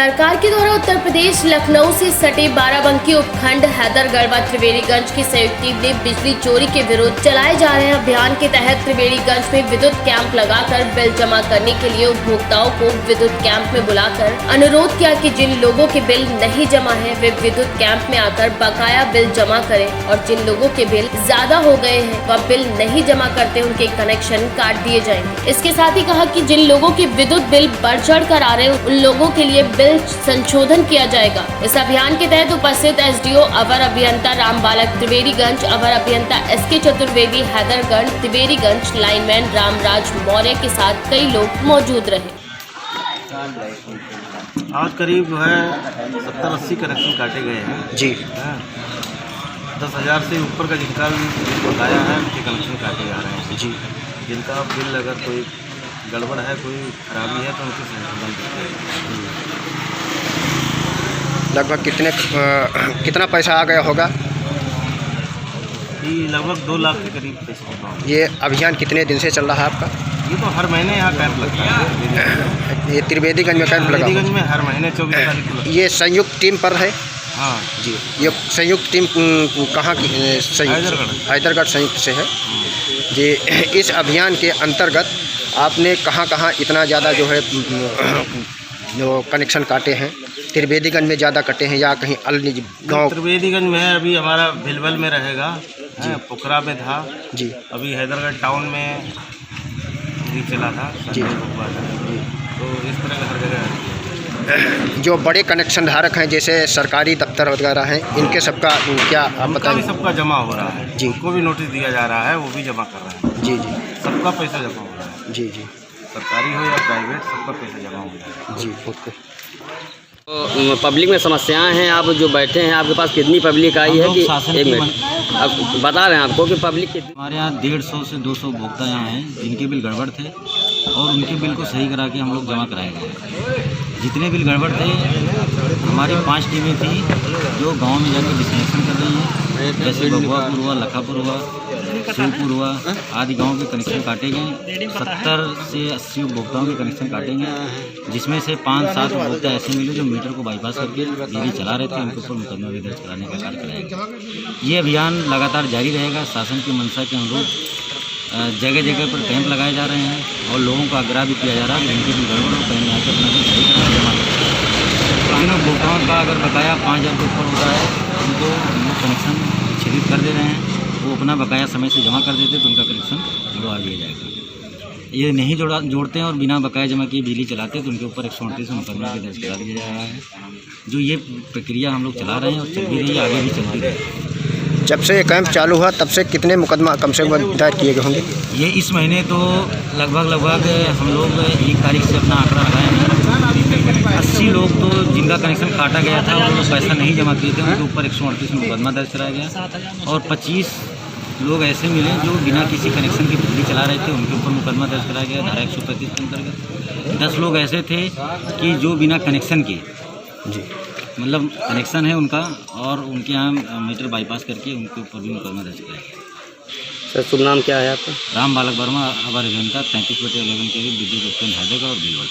सरकार के द्वारा उत्तर प्रदेश लखनऊ से सटे बाराबंकी उपखंड हैदरगढ़ व त्रिवेणीगंज की संयुक्त टीम ने बिजली चोरी के विरुद्ध चलाए जा रहे अभियान के तहत त्रिवेणीगंज में विद्युत कैंप लगाकर बिल जमा करने के लिए उपभोक्ताओं को विद्युत कैंप में बुलाकर अनुरोध किया कि जिन लोगों के बिल नहीं जमा है वे विद्युत कैंप में आकर बकाया बिल जमा करें और जिन लोगों के बिल ज्यादा हो गए हैं वह बिल नहीं जमा करते उनके कनेक्शन काट दिए जाएंगे। इसके साथ ही कहा कि जिन लोगों के विद्युत बिल बढ़ चढ़ कर आ रहे हैं उन लोगों के लिए बिल संशोधन किया जाएगा। इस अभियान के तहत उपस्थित एसडीओ अवर अभियंता राम बालक त्रिवेणीगंज, अवर अभियंता एसके चतुर्वेदी हैदरगढ़, त्रिवेणीगंज लाइनमैन रामराज मौर्य के साथ कई लोग मौजूद रहे। आज करीब जो है 70-80 कनेक्शन काटे गए हैं जी। 10,000 से ऊपर का जिनका बिल बकाया है उनके कनेक्शन काटे जा रहे हैं जी। जिनका बिल अगर कोई गड़बड़ है, कोई खराबी है तो उनके संशोधन करते हैं। लगभग कितना पैसा आ गया होगा? ये लगभग 2 लाख के करीब पैसे होगा। ये अभियान कितने दिन से चल रहा है आपका? ये तो हर महीने यहाँ कैंप लगता है। ये त्रिवेणीगंज में कैंप लगा? त्रिवेणीगंज में हर महीने 24 तारीख को लगता है। ये संयुक्त टीम पर है? हाँ जी। ये संयुक्त टीम कहाँ की? हैदरगढ़ संयुक्त से है जी। इस अभियान के अंतर्गत आपने कहाँ इतना ज़्यादा जो है जो कनेक्शन काटे हैं? त्रिवेणीगंज में ज़्यादा कटे हैं या कहीं अन्य गाँव? त्रिवेणीगंज में है, अभी हमारा भिलवल में रहेगा जी। पोखरा में था जी। अभी हैदरगढ़ टाउन में भी चला था जी। तो इस तरह का हर जगह जो बड़े कनेक्शन धारक हैं जैसे सरकारी दफ्तर वगैरह हैं, इनके सबका क्या आप बताएं? सबका जमा हो रहा है जी। उनको भी नोटिस दिया जा रहा है, वो भी जमा कर रहे हैं जी जी। सबका पैसा जमा हो रहा है जी जी। सरकारी हो या प्राइवेट, सबका पैसा जमा हो रहा है जी। ओके। तो पब्लिक में समस्याएं हैं, आप जो बैठे हैं आपके पास कितनी पब्लिक आई है कि एक मिनट अब बता रहे हैं आपको कि पब्लिक कितनी? हमारे यहाँ 150 से 200 उपभोक्ता यहाँ हैं जिनके बिल गड़बड़ थे और उनके बिल को सही करा के हम लोग जमा कराए गए। जितने बिल गड़बड़ थे हमारी 5 टीमें थी जो गांव में जाकर डिस्कनेक्शन कर रही हैं, जैसे बबुआपुर हुआ, लखापुर हुआ, शिवपुर हुआ आदि गाँव के कनेक्शन काटे गए। 70 से 80 उपभोक्ताओं के कनेक्शन काटे गए, जिसमें से 5-7 उपभोक्ता ऐसे मिले जो मीटर को बाईपास करके बिजली चला रहे थे, उनके ऊपर मुकदमा भी दर्ज कराने का कार्य कराएगा। ये अभियान लगातार जारी रहेगा। शासन की मंशा के अनुरूप जगह जगह पर कैंप लगाए जा रहे हैं और लोगों को आग्रह भी किया जा रहा है कि उनके भी गड़बड़ हो कहीं आकर अपना बिल सही करना जमा करें। इन उपभोक्ताओं का अगर बकाया 5,000 के ऊपर होता है उनको हम लोग कनेक्शन विच्छेदित कर दे रहे हैं। वो अपना बकाया समय से जमा कर देते तो उनका कनेक्शन जुड़वा दिया जाएगा। ये नहीं जोड़ते हैं और बिना बकाया जमा किए बिजली चलाते हैं तो उनके ऊपर 138 में मुकदमा भी दर्ज करा दिया जा रहा है। जो ये प्रक्रिया हम लोग चला रहे हैं और चल भी रही है, आगे भी चलती रहेगी। जब से ये कैंप चालू हुआ तब से कितने मुकदमा कम से कम दायर किए गए होंगे? ये इस महीने तो लगभग हम लोग 1 तारीख से अपना आंकड़ा लगाए हैं। 80 लोग तो जिनका कनेक्शन काटा गया था और वो पैसा नहीं जमा किए थे उनके ऊपर 138 में मुकदमा दर्ज कराया गया और 25 लोग ऐसे मिले जो बिना किसी कनेक्शन की बिजली चला रहे थे, उनके ऊपर मुकदमा दर्ज कराया गया धारा 135 के अंतर्गत। 10 लोग ऐसे थे कि जो बिना कनेक्शन के जी, मतलब कनेक्शन है उनका और उनके यहाँ मीटर बाईपास करके उनके ऊपर भी मुकदमा दर्ज कराया गया। सर शुभ नाम क्या है आपका? राम बालक वर्मा, अवर अभियंता 33/11 के विद्युत उपखंड हैदरगढ़ और भिलवल।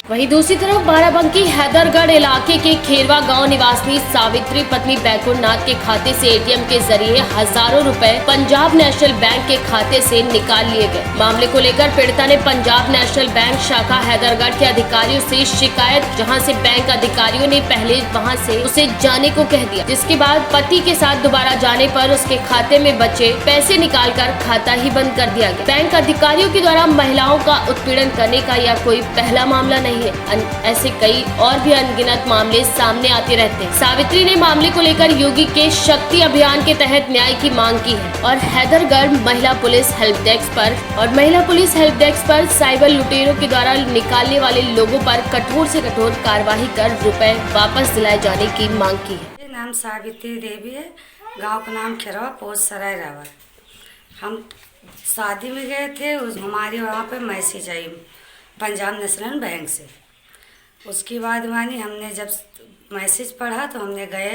वहीं दूसरी तरफ बाराबंकी हैदरगढ़ इलाके के खेरवा गांव निवासी सावित्री पत्नी बैकुंठनाथ के खाते से एटीएम के जरिए हजारों रुपए पंजाब नेशनल बैंक के खाते से निकाल लिए गए। मामले को लेकर पीड़िता ने पंजाब नेशनल बैंक शाखा हैदरगढ़ के अधिकारियों से शिकायत, जहां से बैंक अधिकारियों ने पहले वहां से उसे जाने को कह दिया, जिसके बाद पति के साथ दोबारा जाने पर उसके खाते में बचे पैसे निकालकर खाता ही बंद कर दिया गया। बैंक अधिकारियों के द्वारा महिलाओं का उत्पीड़न करने का यह कोई पहला मामला नहीं है। ऐसे कई और भी अनगिनत मामले सामने आते रहते हैं। सावित्री ने मामले को लेकर योगी के शक्ति अभियान के तहत न्याय की मांग की है और हैदरगढ़ महिला पुलिस हेल्प डेस्क पर साइबर लुटेरों के द्वारा निकालने वाले लोगों पर कठोर से कठोर कार्रवाई कर रुपए वापस दिलाए जाने की मांग की है। मेरा नाम सावित्री देवी है, गांव का नाम खिरवा, पोस्ट सराय रावत। हम शादी में गए थे, हमारे वहाँ पे मैसेज आई पंजाब नेशनल बैंक से। उसके बाद हमने जब मैसेज पढ़ा तो हमने गए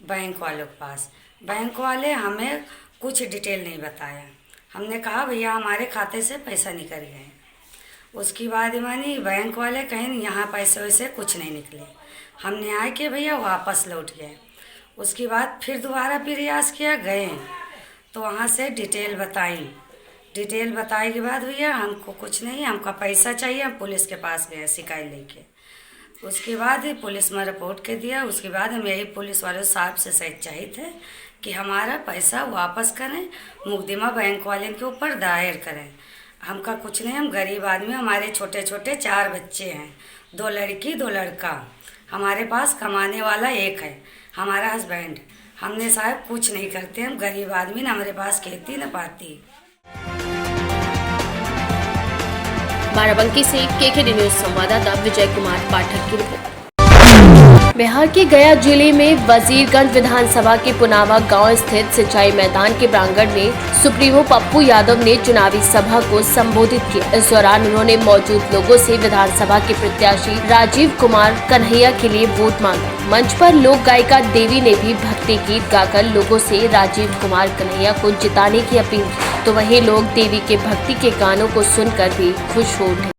बैंक वालों के पास। बैंक वाले हमें कुछ डिटेल नहीं बताया। हमने कहा भैया हमारे खाते से पैसा निकल गए। उसकी बाद मानी बैंक वाले कहीं यहाँ पैसे वैसे कुछ नहीं निकले। हमने आए कि भैया वापस लौट गए। उसके बाद फिर दोबारा प्रयास किया, गए तो वहाँ से डिटेल बताई। डिटेल बताए के बाद भैया हमको कुछ नहीं, हमका पैसा चाहिए। हम पुलिस के पास गए शिकायत लेके। उसके बाद पुलिस में रिपोर्ट के दिया। उसके बाद हम यही पुलिस वाले साहब से सही चाहिए थे कि हमारा पैसा वापस करें, मुकदमा बैंक वाले के ऊपर दायर करें। हमका कुछ नहीं, हम गरीब आदमी, हमारे छोटे छोटे 4 बच्चे हैं, 2 लड़की 2 लड़का। हमारे पास कमाने वाला एक है, हमारा हस्बैंड। हमने साहब कुछ नहीं करते, हम गरीब आदमी, ना हमारे पास खेती न पाती। बाराबंकी से केकेडी न्यूज संवाददाता विजय कुमार पाठक की रिपोर्ट। बिहार के गया जिले में वजीरगंज विधानसभा के पुनावा गांव स्थित सिंचाई मैदान के प्रांगण में सुप्रीमो पप्पू यादव ने चुनावी सभा को संबोधित किया। इस दौरान उन्होंने मौजूद लोगों से विधानसभा के प्रत्याशी राजीव कुमार कन्हैया के लिए वोट मांगा। मंच पर लोक गायिका देवी ने भी भक्ति गीत गाकर लोगों से राजीव कुमार कन्हैया को जिताने की अपील की, तो वहीं लोग देवी के भक्ति के गानों को सुनकर भी खुश हो उठे।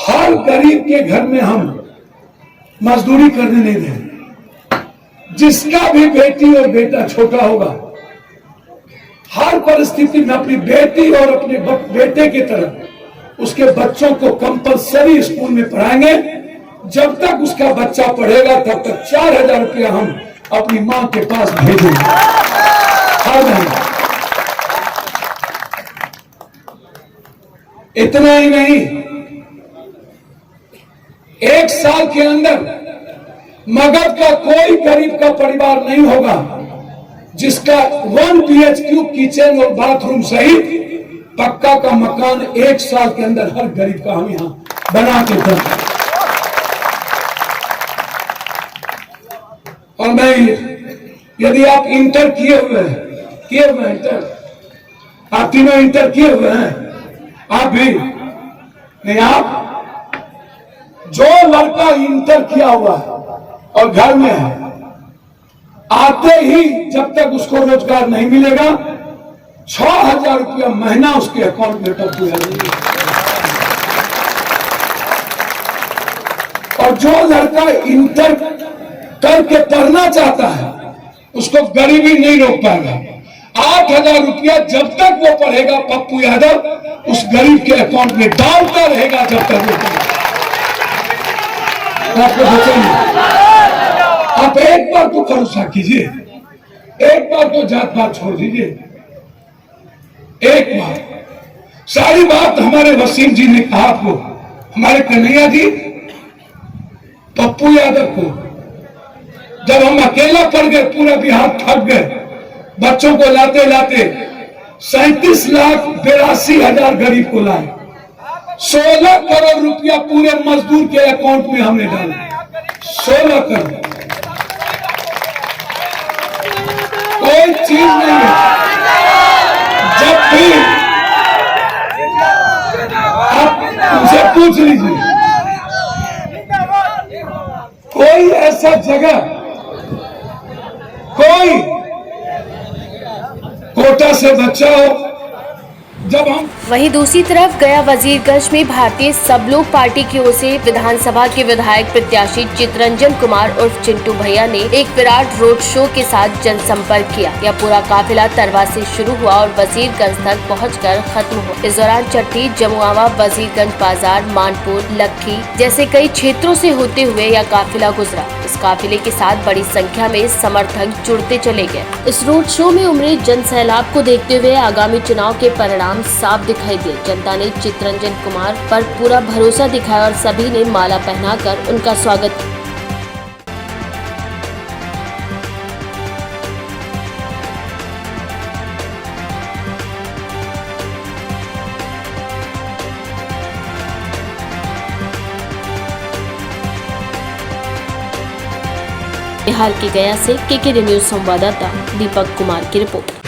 हर गरीब के घर में हम मजदूरी करने नहीं देंगे। जिसका भी बेटी और बेटा छोटा होगा, हर परिस्थिति में अपनी बेटी और अपने बेटे की तरह उसके बच्चों को कंपलसरी स्कूल में पढ़ाएंगे। जब तक उसका बच्चा पढ़ेगा तब तक 4000 रुपया हम अपनी मां के पास भेजेंगे हर महीने। इतना ही नहीं, 1 साल के अंदर मगध का कोई गरीब का परिवार नहीं होगा जिसका 1 BHK किचन और बाथरूम सहित पक्का का मकान 1 साल के अंदर हर गरीब का हम यहां बना के दें। और मैं, यदि आप इंटर किए हुए हैं इंटर, आप तीनों इंटर किए हुए हैं, आप भी नहीं, आप जो लड़का इंटर किया हुआ है और घर में है, आते ही जब तक उसको रोजगार नहीं मिलेगा 6000 रुपया महीना उसके अकाउंट में टप जाएगा। और जो लड़का इंटर करके पढ़ना चाहता है उसको गरीबी नहीं रोक पाएगा। 8000 रुपया जब तक वो पढ़ेगा पप्पू यादव उस गरीब के अकाउंट में डालता रहेगा जब तक वो पढ़ेगा। आपको बचेंगे। आप एक बार तो भरोसा कीजिए, एक बार तो जात पात छोड़ दीजिए, एक बार। सारी बात हमारे वसीम जी ने कहा आपको, हमारे कन्हैया जी पप्पू यादव को, जब हम अकेला पड़ गए, पूरा बिहार थक गए, बच्चों को लाते लाते 37,82,000 गरीब को लाए, 16 करोड़ रुपया पूरे मजदूर के अकाउंट में हमने डाला। 16 करोड़, कोई चीज नहीं है। जब भी आप उनसे पूछ लीजिए, कोई ऐसा जगह, कोई कोटा से बच्चा हो, जब हम वहीं दूसरी तरफ गया वजीरगंज में भारतीय सब लोग पार्टी की ओर से विधानसभा के विधायक प्रत्याशी चितरंजन कुमार उर्फ चिंटू भैया ने एक विराट रोड शो के साथ जनसंपर्क किया। यह पूरा काफिला तरवा से शुरू हुआ और वजीरगंज तक पहुंचकर खत्म हुआ। इस दौरान चट्टी, जमुआवा, वजीरगंज बाजार, मानपुर, लक्की जैसे कई क्षेत्रों से होते हुए यह काफिला गुजरा। इस काफिले के साथ बड़ी संख्या में समर्थक जुड़ते चले गए। इस रोड शो में उमड़े जन सैलाब को देखते हुए आगामी चुनाव के परिणाम साफ दिखाई दिए। जनता ने चितरंजन कुमार पर पूरा भरोसा दिखाया और सभी ने माला पहनाकर उनका स्वागत किया। बिहार के गया से केके न्यूज संवाददाता दीपक कुमार की रिपोर्ट।